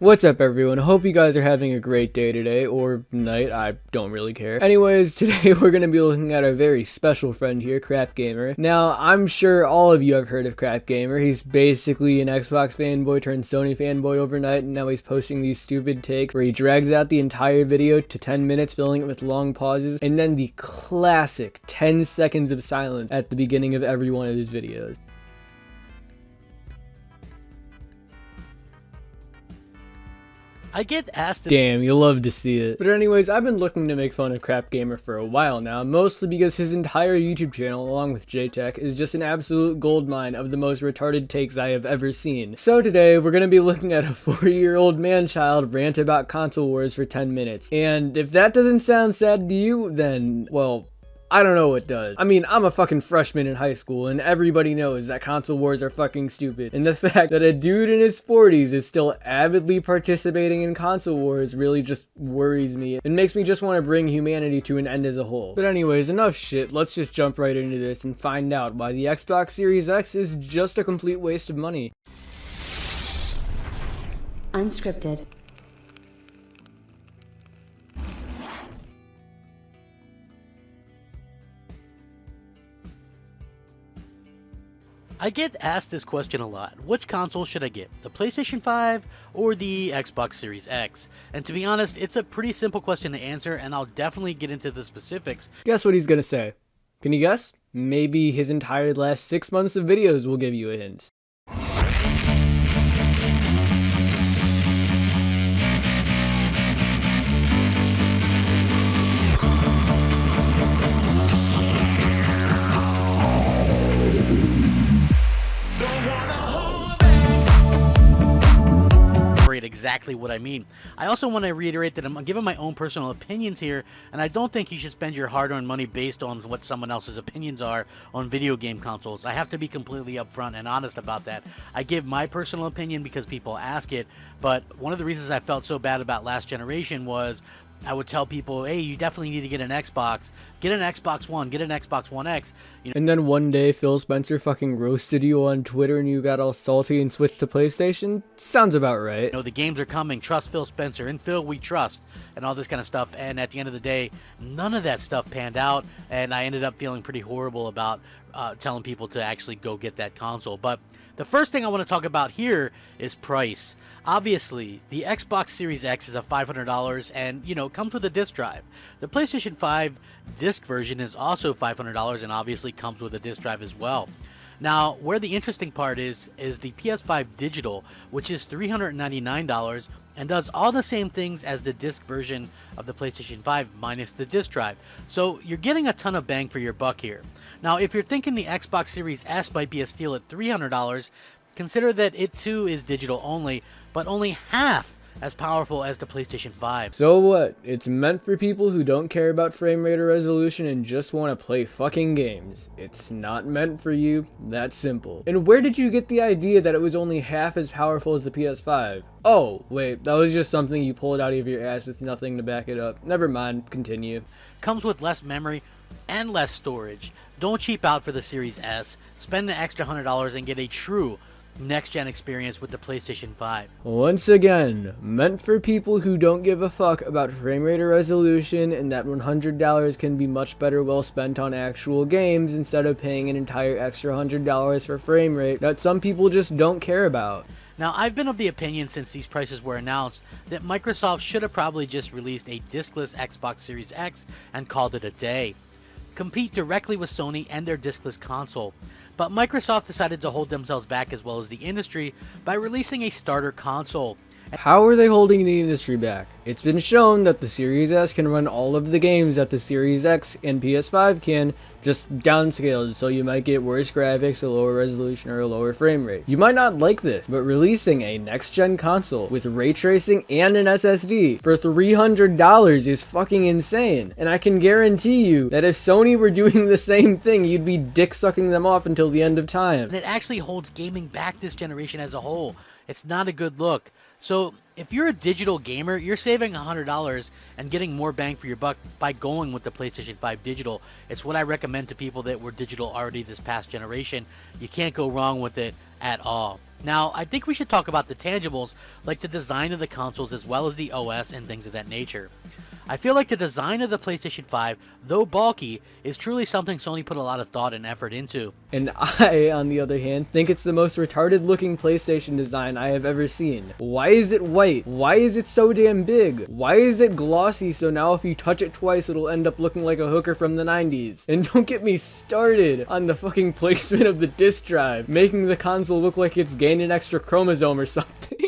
What's up everyone, hope you guys are having a great day today, or night, I don't really care. Anyways, today we're going to be looking at our very special friend here, crapgamer. Now, I'm sure all of you have heard of crapgamer. He's basically an Xbox fanboy turned Sony fanboy overnight, and now he's posting these stupid takes where he drags out the entire video to 10 minutes, filling it with long pauses, and then the classic 10 seconds of silence at the beginning of every one of his videos. I get asked. Damn, you love to see it. But anyways, I've been looking to make fun of crapgamer for a while now, mostly because his entire YouTube channel, along with JTech, is just an absolute goldmine of the most retarded takes I have ever seen. So today, we're gonna be looking at a 40-year-old man-child rant about console wars for 10 minutes. And if that doesn't sound sad to you, then, well, I don't know what does. I mean, I'm a fucking freshman in high school, and everybody knows that console wars are fucking stupid. And the fact that a dude in his 40s is still avidly participating in console wars really just worries me. It makes me just want to bring humanity to an end as a whole. But anyways, enough shit. Let's just jump right into this and find out why the Xbox Series X is just a complete waste of money. Unscripted. I get asked this question a lot. Which console should I get? The PlayStation 5 or the Xbox Series X? And to be honest, it's a pretty simple question to answer, and I'll definitely get into the specifics. Guess what he's gonna say? Can you guess? Maybe his entire last 6 months of videos will give you a hint. Exactly what I mean. I also want to reiterate that I'm giving my own personal opinions here, and I don't think you should spend your hard-earned money based on what someone else's opinions are on video game consoles. I have to be completely upfront and honest about that. I give my personal opinion because people ask it, but one of the reasons I felt so bad about last generation was I would tell people, hey, you definitely need to get an Xbox. Get an Xbox One. Get an Xbox One X. You know, and then one day Phil Spencer fucking roasted you on Twitter and you got all salty and switched to PlayStation? Sounds about right. You know, the games are coming. Trust Phil Spencer. In Phil, we trust. And all this kind of stuff. And at the end of the day, none of that stuff panned out. And I ended up feeling pretty horrible about telling people to actually go get that console. But the first thing I want to talk about here is price. Obviously, the Xbox Series X is a $500 and, you know, comes with a disc drive. The PlayStation 5 disc version is also $500 and obviously comes with a disc drive as well. Now, where the interesting part is the PS5 Digital, which is $399 and does all the same things as the disc version of the PlayStation 5 minus the disc drive. So you're getting a ton of bang for your buck here. Now, if you're thinking the Xbox Series S might be a steal at $300, consider that it too is digital only, but only half as powerful as the PlayStation 5. So what? It's meant for people who don't care about frame rate or resolution and just want to play fucking games. It's not meant for you. That's simple. And where did you get the idea that it was only half as powerful as the PS5? Oh, wait, that was just something you pulled out of your ass with nothing to back it up. Never mind, continue. Comes with less memory and less storage. Don't cheap out for the Series S. Spend an extra $100 and get a true next-gen experience with the PlayStation 5. Once again, meant for people who don't give a fuck about frame rate or resolution, and that $100 can be much better well spent on actual games instead of paying an entire extra $100 for frame rate that some people just don't care about. Now, I've been of the opinion since these prices were announced that Microsoft should have probably just released a discless Xbox Series X and called it a day. Compete directly with Sony and their discless console. But Microsoft decided to hold themselves back as well as the industry by releasing a starter console. How are they holding the industry back? It's been shown that the Series S can run all of the games that the Series X and PS5 can, just downscaled, so you might get worse graphics, a lower resolution, or a lower frame rate. You might not like this, but releasing a next-gen console with ray tracing and an SSD for $300 is fucking insane. And I can guarantee you that if Sony were doing the same thing, you'd be dick-sucking them off until the end of time. And it actually holds gaming back this generation as a whole. It's not a good look. So if you're a digital gamer, you're saving $100 and getting more bang for your buck by going with the PlayStation 5 Digital. It's what I recommend to people that were digital already this past generation. You can't go wrong with it at all. Now, I think we should talk about the tangibles, like the design of the consoles as well as the OS and things of that nature. I feel like the design of the PlayStation 5, though bulky, is truly something Sony put a lot of thought and effort into. And I, on the other hand, think it's the most retarded looking PlayStation design I have ever seen. Why is it white? Why is it so damn big? Why is it glossy so now if you touch it twice it'll end up looking like a hooker from the 90s? And don't get me started on the fucking placement of the disk drive, making the console look like it's gained an extra chromosome or something.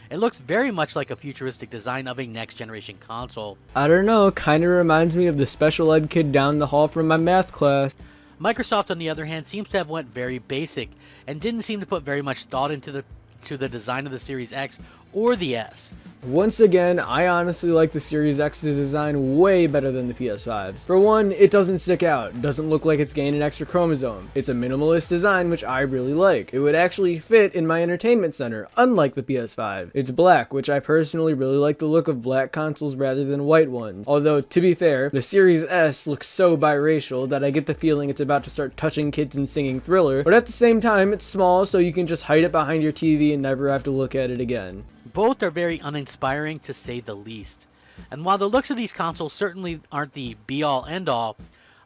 It looks very much like a futuristic design of a next generation console. I don't know, kinda reminds me of the special ed kid down the hall from my math class. Microsoft, on the other hand, seems to have went very basic and didn't seem to put very much thought into the design of the Series X or the S. Once again, I honestly like the Series X's design way better than the PS5's. For one, it doesn't stick out, doesn't look like it's gained an extra chromosome. It's a minimalist design which I really like. It would actually fit in my entertainment center, unlike the PS5. It's black, which I personally really like the look of black consoles rather than white ones. Although, to be fair, the Series S looks so biracial that I get the feeling it's about to start touching kids and singing Thriller, but at the same time, it's small so you can just hide it behind your TV and never have to look at it again. Both are very uninspiring to say the least. And while the looks of these consoles certainly aren't the be-all end-all,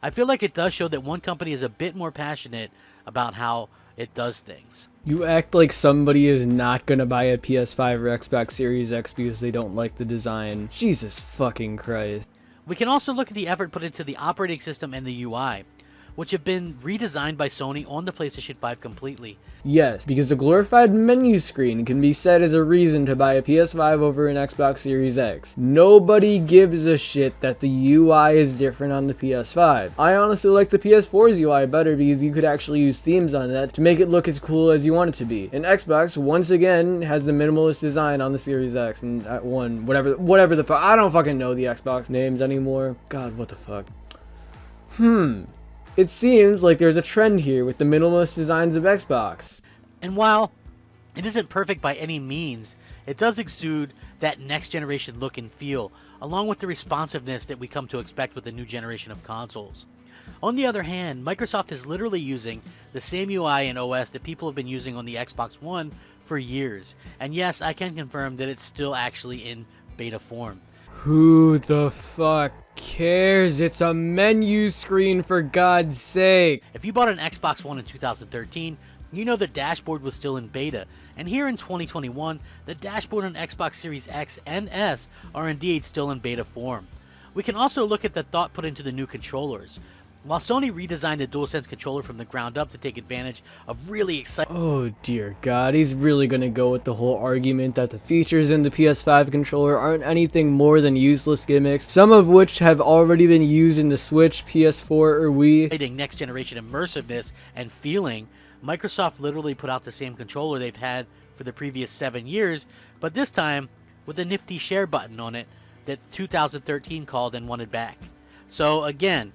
I feel like it does show that one company is a bit more passionate about how it does things. You act like somebody is not gonna buy a PS5 or Xbox Series X because they don't like the design. Jesus fucking Christ. We can also look at the effort put into the operating system and the UI, which have been redesigned by Sony on the PlayStation 5 completely. Yes, because the glorified menu screen can be said as a reason to buy a PS5 over an Xbox Series X. Nobody gives a shit that the UI is different on the PS5. I honestly like the PS4's UI better because you could actually use themes on that to make it look as cool as you want it to be. And Xbox, once again, has the minimalist design on the Series X and whatever the fuck. I don't fucking know the Xbox names anymore. God, what the fuck. It seems like there's a trend here with the minimalist designs of Xbox. And while it isn't perfect by any means, it does exude that next generation look and feel, along with the responsiveness that we come to expect with the new generation of consoles. On the other hand, Microsoft is literally using the same UI and OS that people have been using on the Xbox One for years. And yes, I can confirm that it's still actually in beta form. Who the fuck cares? It's a menu screen, for God's sake. If you bought an Xbox One in 2013, you know the dashboard was still in beta. And here in 2021, the dashboard on Xbox Series X and S are indeed still in beta form. We can also look at the thought put into the new controllers. While Sony redesigned the DualSense controller from the ground up to take advantage of really exciting... Oh dear God, he's really gonna go with the whole argument that the features in the PS5 controller aren't anything more than useless gimmicks, some of which have already been used in the Switch, PS4, or Wii. Next generation immersiveness and feeling, Microsoft literally put out the same controller they've had for the previous 7 years, but this time with a nifty share button on it that 2013 called and wanted back. So again,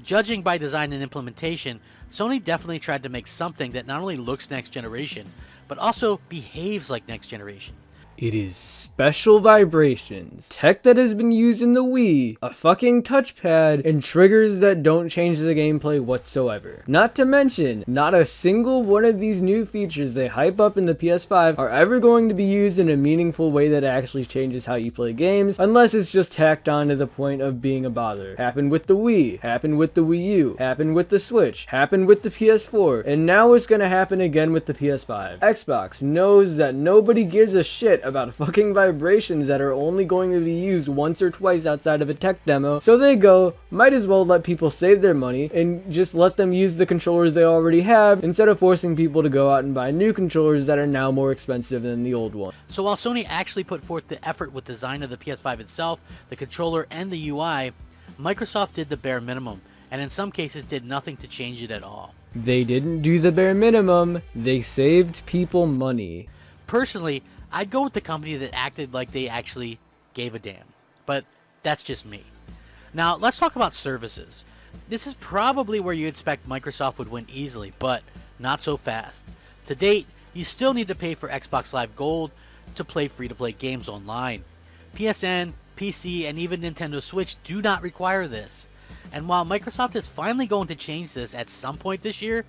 judging by design and implementation, Sony definitely tried to make something that not only looks next generation, but also behaves like next generation. It is special vibrations, tech that has been used in the Wii, a fucking touchpad, and triggers that don't change the gameplay whatsoever. Not to mention, not a single one of these new features they hype up in the PS5 are ever going to be used in a meaningful way that actually changes how you play games, unless it's just tacked on to the point of being a bother. Happened with the Wii, happened with the Wii U, happened with the Switch, happened with the PS4, and now it's gonna happen again with the PS5. Xbox knows that nobody gives a shit about fucking vibrations that are only going to be used once or twice outside of a tech demo, so they go, might as well let people save their money and just let them use the controllers they already have instead of forcing people to go out and buy new controllers that are now more expensive than the old one. So while Sony actually put forth the effort with design of the PS5 itself, the controller, and the UI, Microsoft did the bare minimum, and in some cases did nothing to change it at all. They didn't do the bare minimum, they saved people money. Personally, I'd go with the company that acted like they actually gave a damn, but that's just me. Now, let's talk about services. This is probably where you expect Microsoft would win easily, but not so fast. To date, you still need to pay for Xbox Live Gold to play free-to-play games online. PSN, PC, and even Nintendo Switch do not require this. And while Microsoft is finally going to change this at some point this year,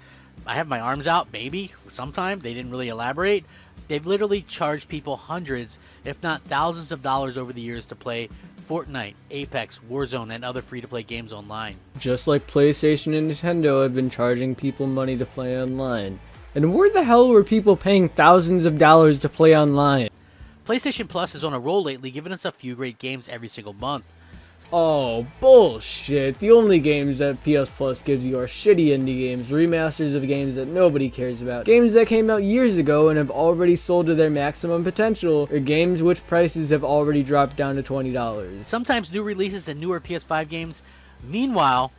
I have my arms out, maybe, sometime, they didn't really elaborate. They've literally charged people hundreds, if not thousands of dollars over the years to play Fortnite, Apex, Warzone, and other free-to-play games online. Just like PlayStation and Nintendo have been charging people money to play online. And where the hell were people paying thousands of dollars to play online? PlayStation Plus is on a roll lately, giving us a few great games every single month. Oh, bullshit. The only games that PS Plus gives you are shitty indie games, remasters of games that nobody cares about, games that came out years ago and have already sold to their maximum potential, or games which prices have already dropped down to $20. Sometimes new releases and newer PS5 games. Meanwhile,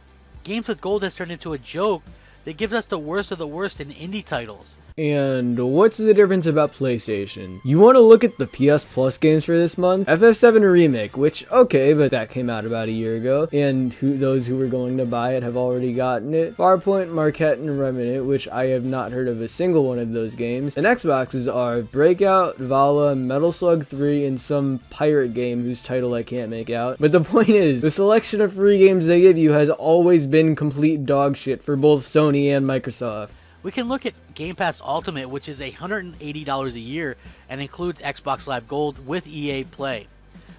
Games with Gold has turned into a joke that gives us the worst of the worst in indie titles. And what's the difference about PlayStation? You want to look at the PS Plus games for this month? FF7 Remake, which, okay, but that came out about a year ago, and those who were going to buy it have already gotten it. Farpoint, Marquette, and Remnant, which I have not heard of a single one of those games. And Xboxes are Breakout, Vala, Metal Slug 3, and some pirate game whose title I can't make out. But the point is, the selection of free games they give you has always been complete dog shit for both Sony and Microsoft. We can look at Game Pass Ultimate, which is $180 a year and includes Xbox Live Gold with EA Play.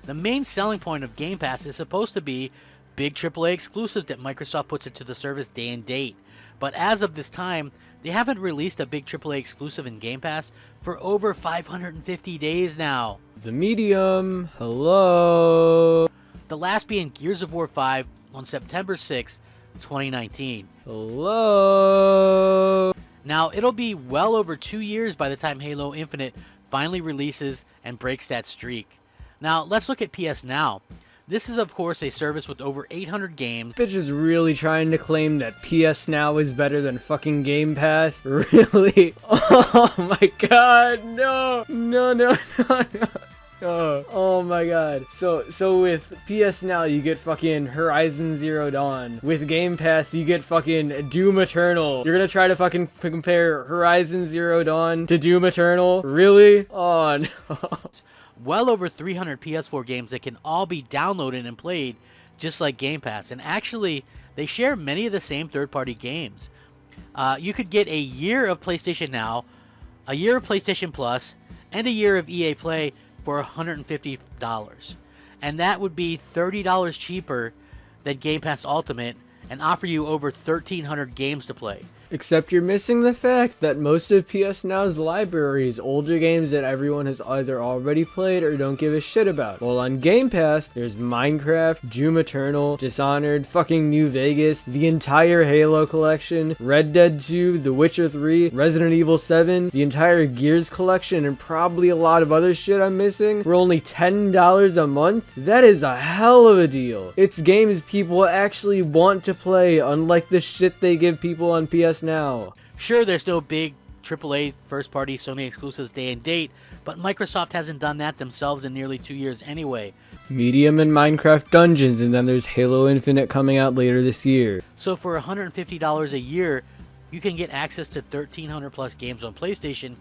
The main selling point of Game Pass is supposed to be big AAA exclusives that Microsoft puts into the service day and date. But as of this time, they haven't released a big AAA exclusive in Game Pass for over 550 days now. The Medium, hello. The last being Gears of War 5 on September 6, 2019. Hello. Now, it'll be well over 2 years by the time Halo Infinite finally releases and breaks that streak. Now, let's look at PS Now. This is, of course, a service with over 800 games. Bitch is really trying to claim that PS Now is better than fucking Game Pass? Really? Oh my god, no. No. Oh my god. So with PS Now you get fucking Horizon Zero Dawn. With Game Pass you get fucking Doom Eternal. You're gonna try to fucking compare Horizon Zero Dawn to Doom Eternal? Really? Oh no. Well over 300 PS4 games that can all be downloaded and played just like Game Pass. And actually, they share many of the same third-party games. You could get a year of PlayStation Now, a year of PlayStation Plus, and a year of EA Play for $150. And that would be $30 cheaper than Game Pass Ultimate and offer you over 1,300 games to play. Except you're missing the fact that most of PS Now's library is older games that everyone has either already played or don't give a shit about. While on Game Pass, there's Minecraft, Doom Eternal, Dishonored, fucking New Vegas, the entire Halo collection, Red Dead 2, The Witcher 3, Resident Evil 7, the entire Gears collection, and probably a lot of other shit I'm missing for only $10 a month. That is a hell of a deal. It's games people actually want to play, unlike the shit they give people on PS Now. Sure, there's no big AAA first-party Sony exclusives day and date, but Microsoft hasn't done that themselves in nearly 2 years anyway. Medium and Minecraft Dungeons, and then there's Halo Infinite coming out later this year. So for $150 a year, you can get access to 1,300 plus games on PlayStation,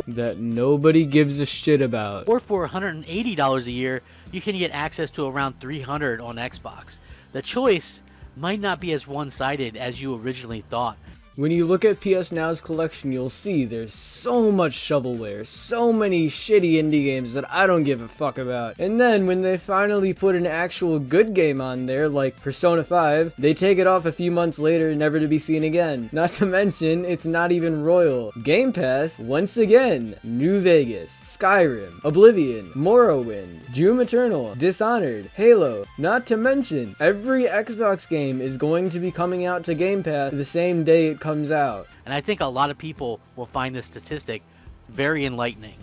that nobody gives a shit about. or for $180 a year, you can get access to around 300 on Xbox. The choice might not be as one-sided as you originally thought. When you look at PS Now's collection, you'll see there's so much shovelware, so many shitty indie games that I don't give a fuck about. And then when they finally put an actual good game on there, like Persona 5, they take it off a few months later, never to be seen again. Not to mention, it's not even royal. Game Pass, once again, New Vegas, Skyrim, Oblivion, Morrowind, Doom Eternal, Dishonored, Halo. Not to mention, every Xbox game is going to be coming out to Game Pass the same day it comes out. And I think a lot of people will find this statistic very enlightening.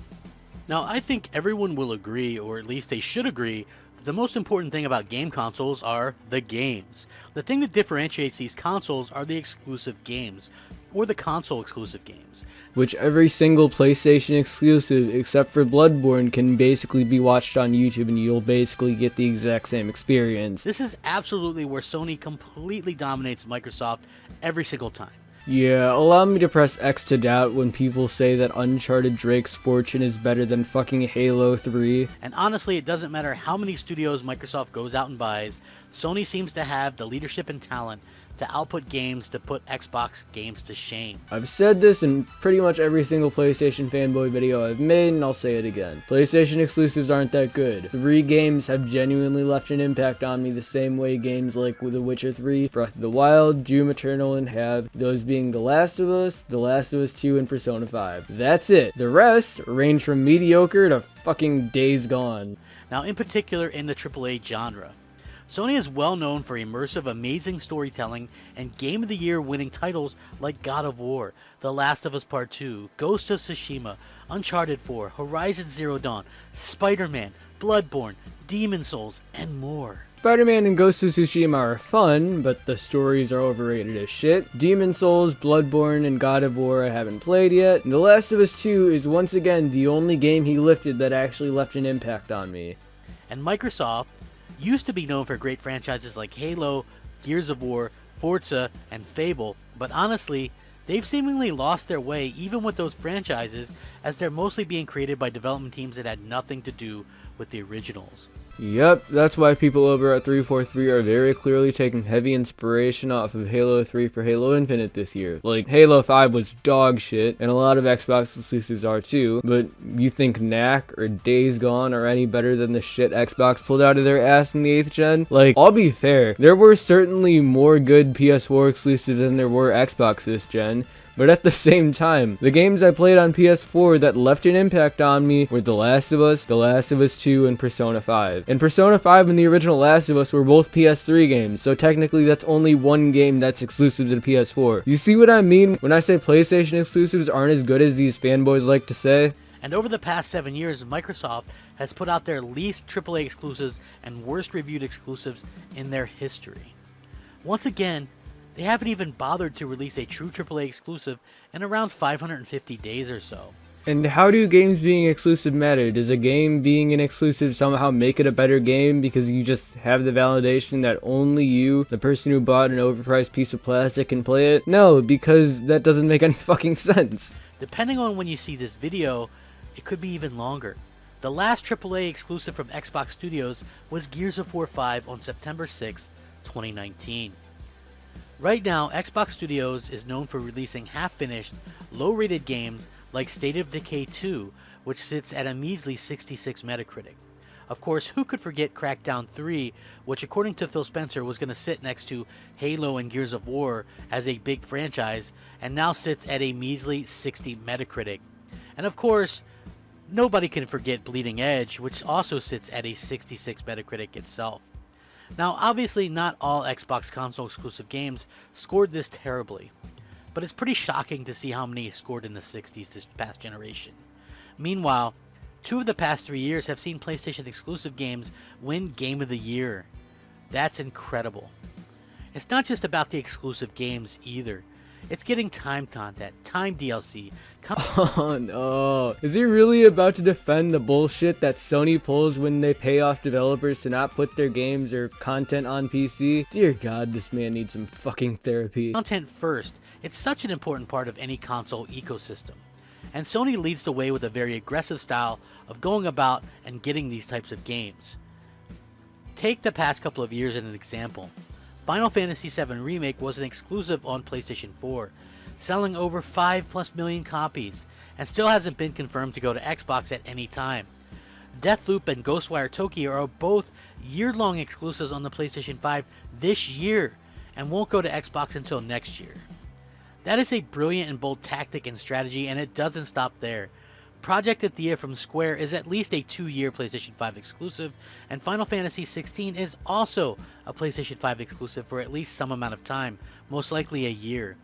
Now, I think everyone will agree, or at least they should agree, that the most important thing about game consoles are the games. The thing that differentiates these consoles are the exclusive games, or the console exclusive games. Which every single PlayStation exclusive, except for Bloodborne, can basically be watched on YouTube and you'll basically get the exact same experience. This is absolutely where Sony completely dominates Microsoft every single time. Yeah, allow me to press X to doubt when people say that Uncharted Drake's Fortune is better than fucking Halo 3. And honestly, it doesn't matter how many studios Microsoft goes out and buys, Sony seems to have the leadership and talent to output games to put Xbox games to shame. I've said this in pretty much every single PlayStation fanboy video I've made, and I'll say it again. PlayStation exclusives aren't that good. 3 games have genuinely left an impact on me the same way games like The Witcher 3, Breath of the Wild, Doom Eternal, and have, those being The Last of Us 2, and Persona 5. That's it. The rest range from mediocre to fucking Days Gone. Now, in particular in the AAA genre, Sony is well known for immersive, amazing storytelling and Game of the Year winning titles like God of War, The Last of Us Part 2, Ghost of Tsushima, Uncharted 4, Horizon Zero Dawn, Spider-Man, Bloodborne, Demon Souls, and more. Spider-Man and Ghost of Tsushima are fun, but the stories are overrated as shit. Demon Souls, Bloodborne, and God of War I haven't played yet. And The Last of Us 2 is once again the only game he lifted that actually left an impact on me. And Microsoft used to be known for great franchises like Halo, Gears of War, Forza, and Fable, but honestly, they've seemingly lost their way even with those franchises, as they're mostly being created by development teams that had nothing to do with the originals. Yep, that's why people over at 343 are very clearly taking heavy inspiration off of Halo 3 for Halo Infinite this year. Like, Halo 5 was dog shit, and a lot of Xbox exclusives are too, but you think Knack or Days Gone are any better than the shit Xbox pulled out of their ass in the 8th gen? Like, I'll be fair, there were certainly more good PS4 exclusives than there were Xbox this gen, but at the same time, the games I played on PS4 that left an impact on me were The Last of Us 2, and Persona 5. And Persona 5 and the original Last of Us were both PS3 games, so technically that's only one game that's exclusive to the PS4. You see what I mean when I say PlayStation exclusives aren't as good as these fanboys like to say? And over the past 7 years, Microsoft has put out their least AAA exclusives and worst reviewed exclusives in their history. Once again, they haven't even bothered to release a true AAA exclusive in around 550 days or so. And how do games being exclusive matter? Does a game being an exclusive somehow make it a better game because you just have the validation that only you, the person who bought an overpriced piece of plastic, can play it? No, because that doesn't make any fucking sense. Depending on when you see this video, it could be even longer. The last AAA exclusive from Xbox Studios was Gears of War 5 on September 6, 2019. Right now, Xbox Studios is known for releasing half-finished, low-rated games like State of Decay 2, which sits at a measly 66 Metacritic. Of course, who could forget Crackdown 3, which according to Phil Spencer was going to sit next to Halo and Gears of War as a big franchise, and now sits at a measly 60 Metacritic. And of course, nobody can forget Bleeding Edge, which also sits at a 66 Metacritic itself. Now, obviously not all Xbox console exclusive games scored this terribly, but it's pretty shocking to see how many scored in the 60s this past generation. Meanwhile, 2 of the past 3 years have seen PlayStation exclusive games win Game of the Year. That's incredible. It's not just about the exclusive games either. It's getting time content, time DLC. Oh no. Is he really about to defend the bullshit that Sony pulls when they pay off developers to not put their games or content on PC? Dear God, this man needs some fucking therapy. Content first. It's such an important part of any console ecosystem. And Sony leads the way with a very aggressive style of going about and getting these types of games. Take the past couple of years as an example. Final Fantasy VII Remake was an exclusive on PlayStation 4, selling over 5+ million copies, and still hasn't been confirmed to go to Xbox at any time. Deathloop and Ghostwire Tokyo are both year-long exclusives on the PlayStation 5 this year, and won't go to Xbox until next year. That is a brilliant and bold tactic and strategy, and it doesn't stop there. Project Athia from Square is at least a 2-year PlayStation 5 exclusive, and Final Fantasy XVI is also a PlayStation 5 exclusive for at least some amount of time, most likely a year.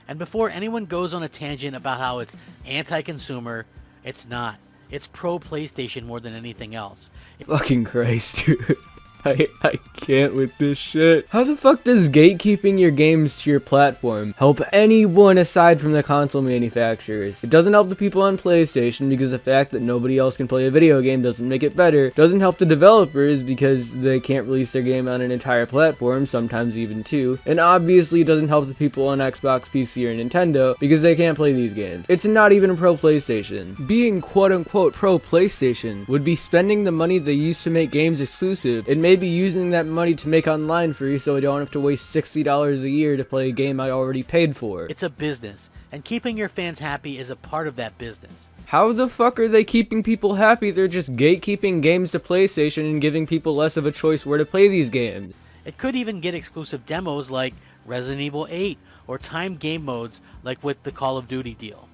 And before anyone goes on a tangent about how it's anti-consumer, it's not. It's pro-PlayStation more than anything else. Fucking Christ, dude. I can't with this shit. How the fuck does gatekeeping your games to your platform help anyone aside from the console manufacturers? It doesn't help the people on PlayStation because the fact that nobody else can play a video game doesn't make it better. Doesn't help the developers because they can't release their game on an entire platform, sometimes even two. And obviously it doesn't help the people on Xbox, PC, or Nintendo because they can't play these games. It's not even a pro PlayStation. Being quote-unquote pro PlayStation would be spending the money they use to make games exclusive and maybe using that money to make online free so I don't have to waste $60 a year to play a game I already paid for. It's a business, and keeping your fans happy is a part of that business. How the fuck are they keeping people happy? They're just gatekeeping games to PlayStation and giving people less of a choice where to play these games. It could even get exclusive demos like Resident Evil 8 or timed game modes like with the Call of Duty deal.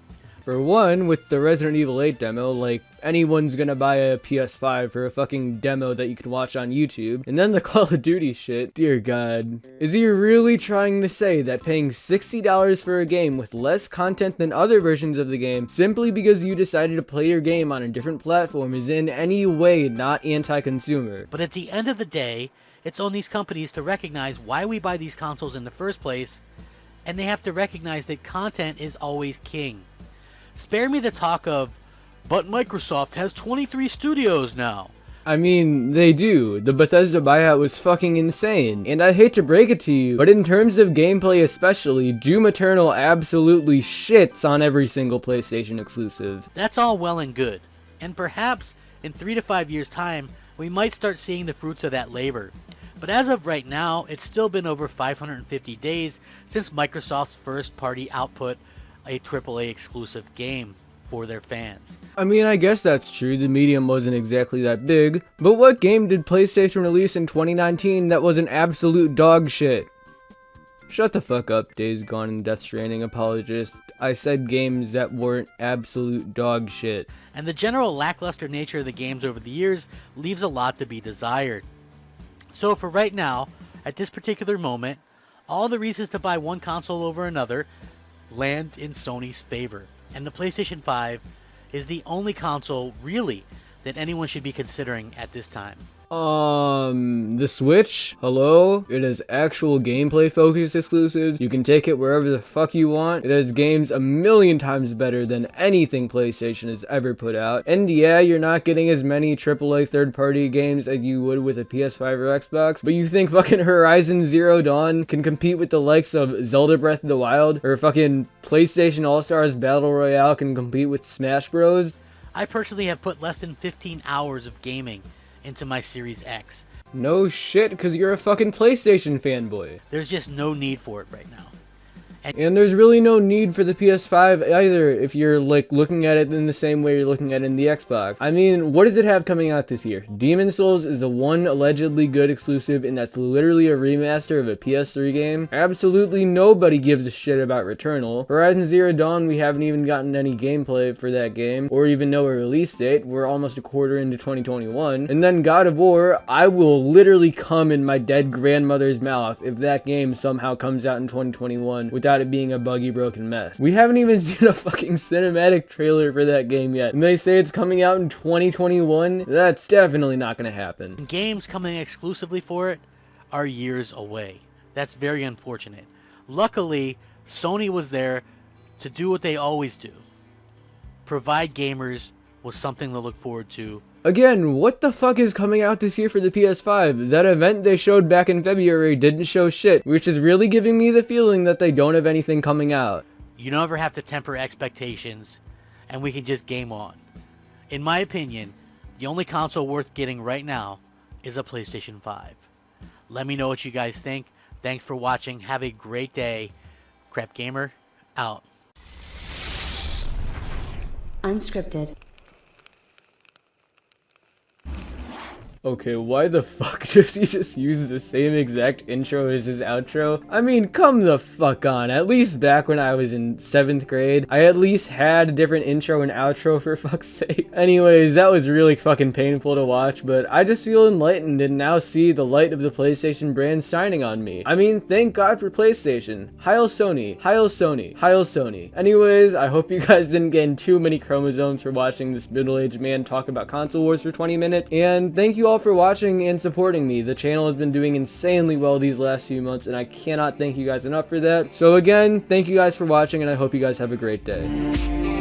For one, with the Resident Evil 8 demo, like, anyone's gonna buy a PS5 for a fucking demo that you can watch on YouTube. And then the Call of Duty shit, dear god. Is he really trying to say that paying $60 for a game with less content than other versions of the game, simply because you decided to play your game on a different platform, is in any way not anti-consumer? But at the end of the day, it's on these companies to recognize why we buy these consoles in the first place, and they have to recognize that content is always king. Spare me the talk of, but Microsoft has 23 studios now. I mean, they do. The Bethesda buyout was fucking insane. And I hate to break it to you, but in terms of gameplay especially, Doom Eternal absolutely shits on every single PlayStation exclusive. That's all well and good. And perhaps in 3 to 5 years' time, we might start seeing the fruits of that labor. But as of right now, it's still been over 550 days since Microsoft's first party output a AAA exclusive game for their fans. I mean, I guess that's true, the medium wasn't exactly that big, but what game did PlayStation release in 2019 that was an absolute dog shit? Shut the fuck up, Days Gone and Death Stranding apologist. I said games that weren't absolute dog shit. And the general lackluster nature of the games over the years leaves a lot to be desired. So for right now, at this particular moment, all the reasons to buy one console over another land in Sony's favor, and the PlayStation 5 is the only console really that anyone should be considering at this time. The Switch? Hello? It has actual gameplay focused exclusives. You can take it wherever the fuck you want. It has games a million times better than anything PlayStation has ever put out. And yeah, you're not getting as many AAA third-party games as you would with a PS5 or Xbox, but you think fucking Horizon Zero Dawn can compete with the likes of Zelda Breath of the Wild? Or fucking PlayStation All-Stars Battle Royale can compete with Smash Bros? I personally have put less than 15 hours of gaming into my Series X. No shit, because you're a fucking PlayStation fanboy. There's just no need for it right now. And there's really no need for the PS5 either if you're like looking at it in the same way you're looking at it in the Xbox. I mean, what does it have coming out this year? Demon's Souls is the one allegedly good exclusive, and that's literally a remaster of a PS3 game. Absolutely nobody gives a shit about Returnal. Horizon Zero Dawn, we haven't even gotten any gameplay for that game, or even know a release date. We're almost a quarter into 2021. And then God of War, I will literally come in my dead grandmother's mouth if that game somehow comes out in 2021 without it being a buggy broken mess. We haven't even seen a fucking cinematic trailer for that game yet, and they say it's coming out in 2021. That's definitely not gonna happen. Games coming exclusively for it are years away. That's very unfortunate. Luckily, Sony was there to do what they always do. Provide gamers with something to look forward to. Again, what the fuck is coming out this year for the PS5? That event they showed back in February didn't show shit, which is really giving me the feeling that they don't have anything coming out. You never have to temper expectations, and we can just game on. In my opinion, the only console worth getting right now is a PlayStation 5. Let me know what you guys think. Thanks for watching. Have a great day. crapgamer, out. Unscripted. Okay, why the fuck does he just use the same exact intro as his outro? I mean, come the fuck on. At least back when I was in 7th grade, I at least had a different intro and outro, for fuck's sake. Anyways, that was really fucking painful to watch, but I just feel enlightened and now see the light of the PlayStation brand shining on me. I mean, thank God for PlayStation. Heil Sony. Heil Sony. Heil Sony. Anyways, I hope you guys didn't gain too many chromosomes for watching this middle-aged man talk about console wars for 20 minutes, and thank you all all for watching and supporting me. The channel has been doing insanely well these last few months, and I cannot thank you guys enough for that. So again, thank you guys for watching, and I hope you guys have a great day.